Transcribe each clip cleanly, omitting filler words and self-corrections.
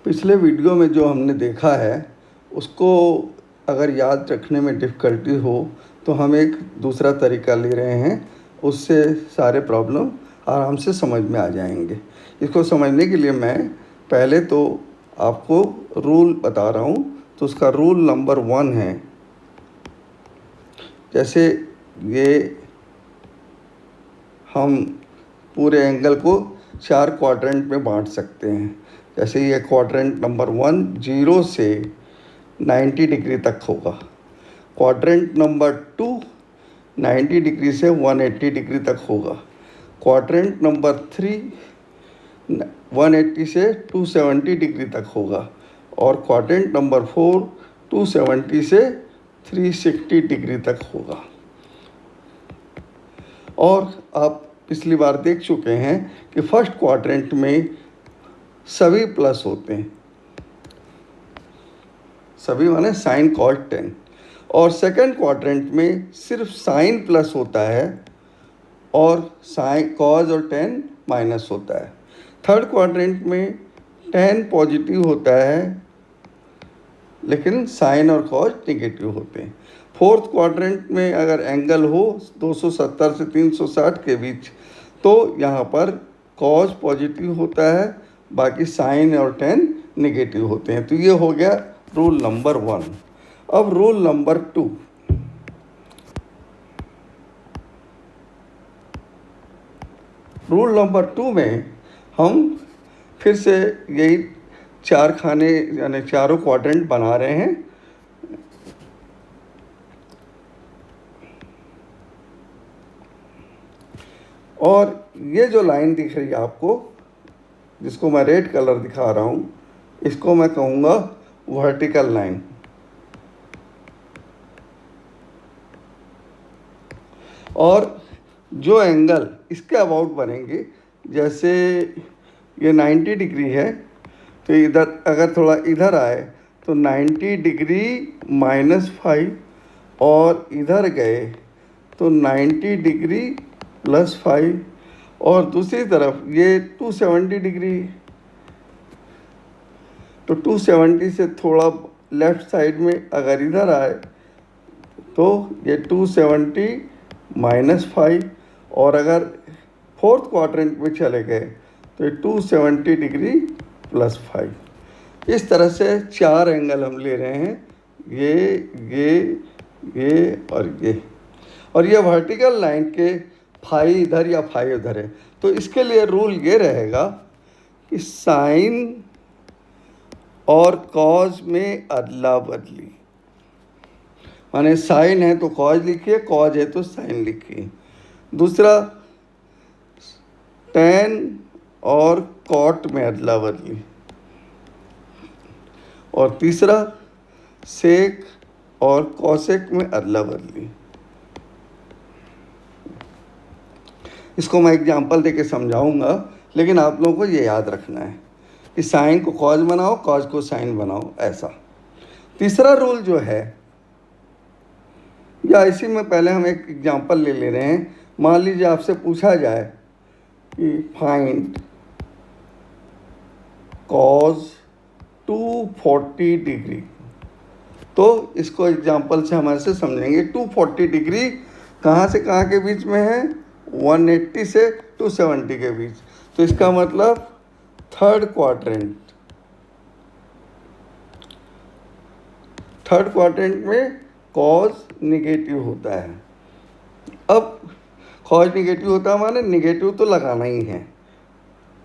पिछले वीडियो में जो हमने देखा है उसको अगर याद रखने में डिफ़िकल्टी हो तो हम एक दूसरा तरीका ले रहे हैं, उससे सारे प्रॉब्लम आराम से समझ में आ जाएंगे। इसको समझने के लिए मैं पहले तो आपको रूल बता रहा हूँ। तो उसका रूल नंबर 1 है, जैसे ये हम पूरे एंगल को 4 क्वाड्रेंट में बांट सकते हैं। जैसे ये क्वाड्रेंट नंबर 1 0 से 90 डिग्री तक होगा, क्वाड्रेंट नंबर 2 90 डिग्री से 180 डिग्री तक होगा, क्वाड्रेंट नंबर 3 180 से 270 डिग्री तक होगा और क्वाड्रेंट नंबर 4 270 से 360 डिग्री तक होगा। और आप पिछली बार देख चुके हैं कि फर्स्ट क्वाड्रेंट में सभी प्लस होते हैं, सभी माने साइन कॉस टेन, और सेकंड क्वाड्रेंट में सिर्फ साइन प्लस होता है और साइन कॉस और टेन माइनस होता है। थर्ड क्वाड्रेंट में टेन पॉजिटिव होता है लेकिन साइन और कॉस नेगेटिव होते हैं। फोर्थ क्वाड्रेंट में अगर एंगल हो 270 से 360 के बीच तो यहाँ पर कॉस पॉजिटिव होता है, बाकी साइन और टेन नेगेटिव होते हैं। तो ये हो गया रूल नंबर 1। अब रूल नंबर 2, रूल नंबर 2 में हम फिर से यही 4 खाने यानी चारों क्वाड्रेंट बना रहे हैं। और ये जो लाइन दिख रही है आपको, जिसको मैं रेड कलर दिखा रहा हूँ, इसको मैं कहूँगा वर्टिकल लाइन। और जो एंगल इसके अबाउट बनेंगे, जैसे ये 90 डिग्री है तो इधर अगर थोड़ा इधर आए तो 90 डिग्री -5 और इधर गए तो 90 डिग्री +5 और दूसरी तरफ ये 270 डिग्री, तो 270 से थोड़ा लेफ़्ट साइड में अगर इधर आए तो ये 270 -5 और अगर फोर्थ क्वाड्रेंट में चले गए तो ये 270 डिग्री +5। इस तरह से 4 एंगल हम ले रहे हैं, ये और ये वर्टिकल लाइन के फाई इधर या फाई उधर है। तो इसके लिए रूल ये रहेगा कि साइन और कॉज में अदला बदली, माने साइन है तो कॉज लिखिए, कॉज है तो साइन लिखिए। दूसरा टेन और कॉट में अदला बदली, और तीसरा सेक और कॉसेक में अदला बदली। इसको मैं एग्जांपल देके समझाऊंगा, लेकिन आप लोगों को ये याद रखना है कि साइन को कॉज बनाओ, कॉज को साइन बनाओ, ऐसा। तीसरा रूल जो है, या इसी में पहले हम एक एग्जांपल ले रहे हैं। मान लीजिए आपसे पूछा जाए कि फाइंड कॉज 240 डिग्री, तो इसको एग्जांपल से हम ऐसे समझेंगे। 240 डिग्री कहाँ से कहाँ के बीच में है? 180 से 270 के बीच। तो इसका मतलब थर्ड क्वाड्रेंट में कॉज निगेटिव होता है। अब कॉज निगेटिव होता है माने निगेटिव तो लगाना ही है।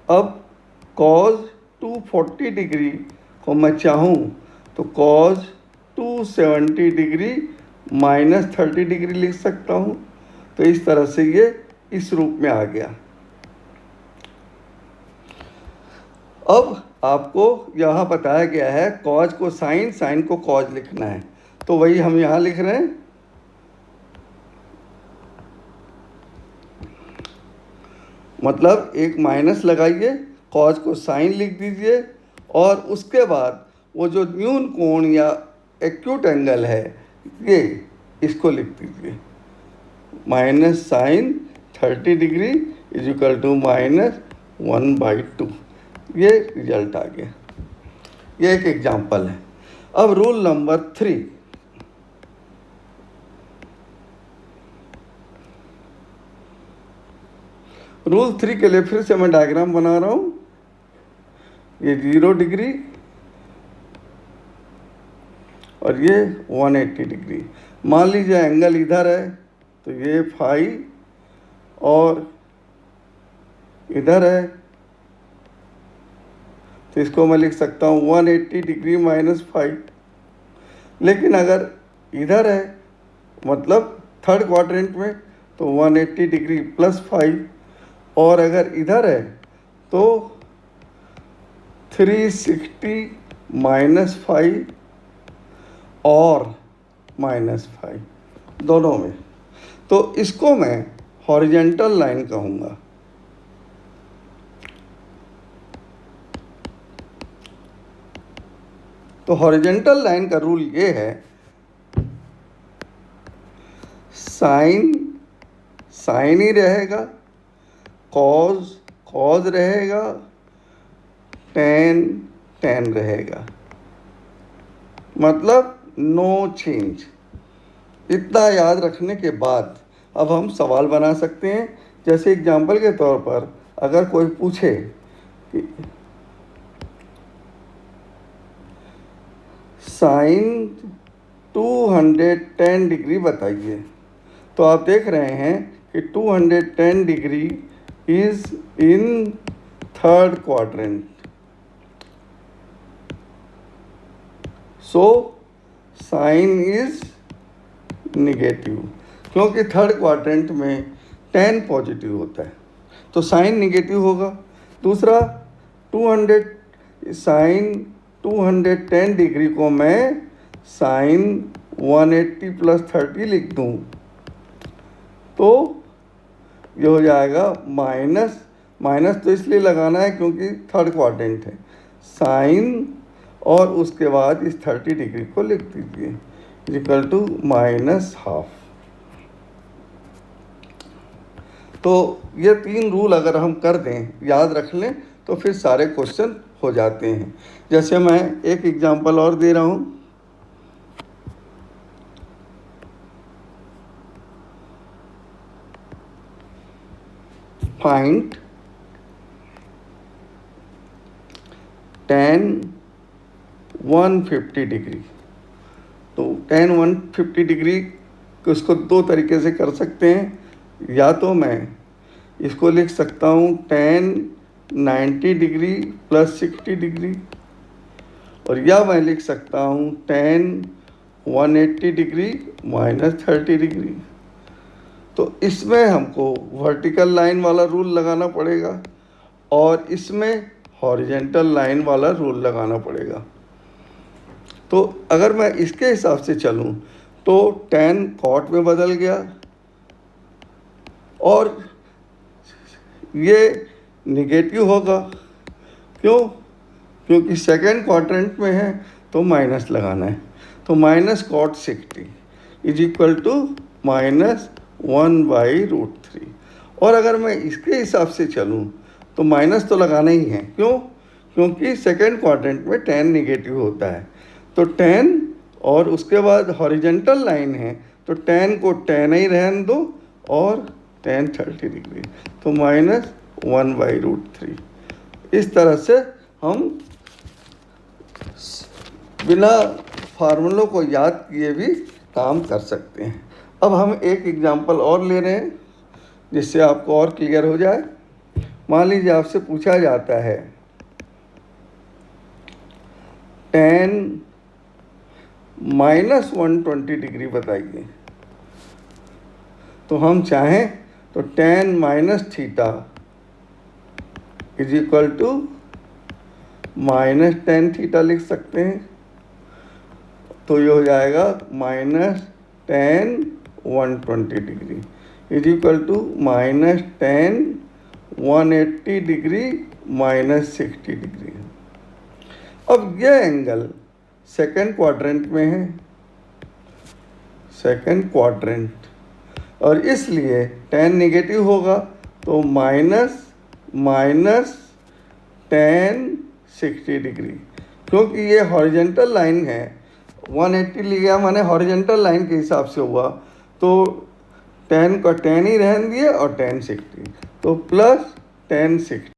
अब कॉज 240 डिग्री को मैं चाहूँ तो कॉज 270 डिग्री -30 डिग्री लिख सकता हूँ। तो इस तरह से ये इस रूप में आ गया। अब आपको यहाँ बताया गया है कॉज को साइन, साइन को कॉज लिखना है, तो वही हम यहाँ लिख रहे हैं। मतलब एक माइनस लगाइए, कॉज को साइन लिख दीजिए और उसके बाद वो जो न्यून कोण या एक्यूट एंगल है ये इसको लिख दीजिए। -sin 30 degree = -1/2। ये रिजल्ट आ गया। ये एक एग्जाम्पल है। अब रूल नंबर 3, रूल 3 के लिए फिर से मैं डायग्राम बना रहा हूँ। ये 0 डिग्री और ये 180 डिग्री। मान लीजिए एंगल इधर है तो ये फाई, और इधर है तो इसको मैं लिख सकता हूँ 180 डिग्री माइनस फाइव। लेकिन अगर इधर है मतलब थर्ड क्वाड्रेंट में तो 180 डिग्री प्लस फाइव, और अगर इधर है तो 360 माइनस फाइव और माइनस फाइव, दोनों में। तो इसको मैं हॉरिजेंटल लाइन कहूँगा। तो हॉरिजेंटल लाइन का रूल ये है, साइन साइन ही रहेगा, कॉज कॉज रहेगा, टेन टेन रहेगा, मतलब नो चेंज। इतना याद रखने के बाद अब हम सवाल बना सकते हैं। जैसे एग्जाम्पल के तौर पर अगर कोई पूछे कि साइन 210 डिग्री बताइए, तो आप देख रहे हैं कि 210 degree is in third quadrant, so sine is negative, क्योंकि थर्ड क्वाड्रेंट में 10 पॉजिटिव होता है तो साइन निगेटिव होगा। दूसरा 200 साइन 210 डिग्री को मैं साइन 180 प्लस 30 लिख दूँ तो ये हो जाएगा माइनस, माइनस तो इसलिए लगाना है क्योंकि थर्ड क्वाड्रेंट है, साइन और उसके बाद इस 30 डिग्री को लिख दीजिए इक्वल टू माइनस हाफ। तो ये 3 रूल अगर हम कर दें, याद रख लें, तो फिर सारे क्वेश्चन हो जाते हैं। जैसे मैं एक एग्जांपल और दे रहा हूँ। Find tan 150 degree. तो tan 150 डिग्री को इसको 2 तरीके से कर सकते हैं। या तो मैं इसको लिख सकता हूँ tan 90 डिग्री प्लस 60 डिग्री, और या मैं लिख सकता हूँ tan 180 डिग्री माइनस 30 डिग्री। तो इसमें हमको वर्टिकल लाइन वाला रूल लगाना पड़ेगा और इसमें हॉरिजेंटल लाइन वाला रूल लगाना पड़ेगा। तो अगर मैं इसके हिसाब से चलूँ तो tan cot में बदल गया, और ये निगेटिव होगा। क्यों? क्योंकि सेकेंड क्वाड्रेंट में है तो माइनस लगाना है। तो minus cot 60 is equal to minus 1/√3। और अगर मैं इसके हिसाब से चलूँ तो माइनस तो लगाना ही है। क्यों? क्योंकि सेकेंड क्वाड्रेंट में tan निगेटिव होता है। तो tan और उसके बाद हॉरिजेंटल लाइन है तो tan को tan ही रहने दो और tan 30 डिग्री, तो माइनस 1/√3। इस तरह से हम बिना फार्मूलों को याद किए भी काम कर सकते हैं। अब हम एक एग्जांपल और ले रहे हैं जिससे आपको और क्लियर हो जाए। मान लीजिए आपसे पूछा जाता है tan माइनस 120 डिग्री बताइए। तो हम चाहें तो tan minus theta is equal to minus tan theta लिख सकते हैं। तो ये हो जाएगा minus tan 120 degree is equal to minus tan 180 degree minus 60 degree. अब ये एंगल सेकेंड क्वाड्रेंट में है, सेकेंड क्वाड्रेंट, और इसलिए tan निगेटिव होगा तो माइनस tan 60 डिग्री, क्योंकि ये हॉरिजेंटल लाइन है, 180 लिया माने हॉरिजेंटल लाइन के हिसाब से हुआ, तो 10 का 10 ही रहने दिए और 10 60, तो प्लस 10 60।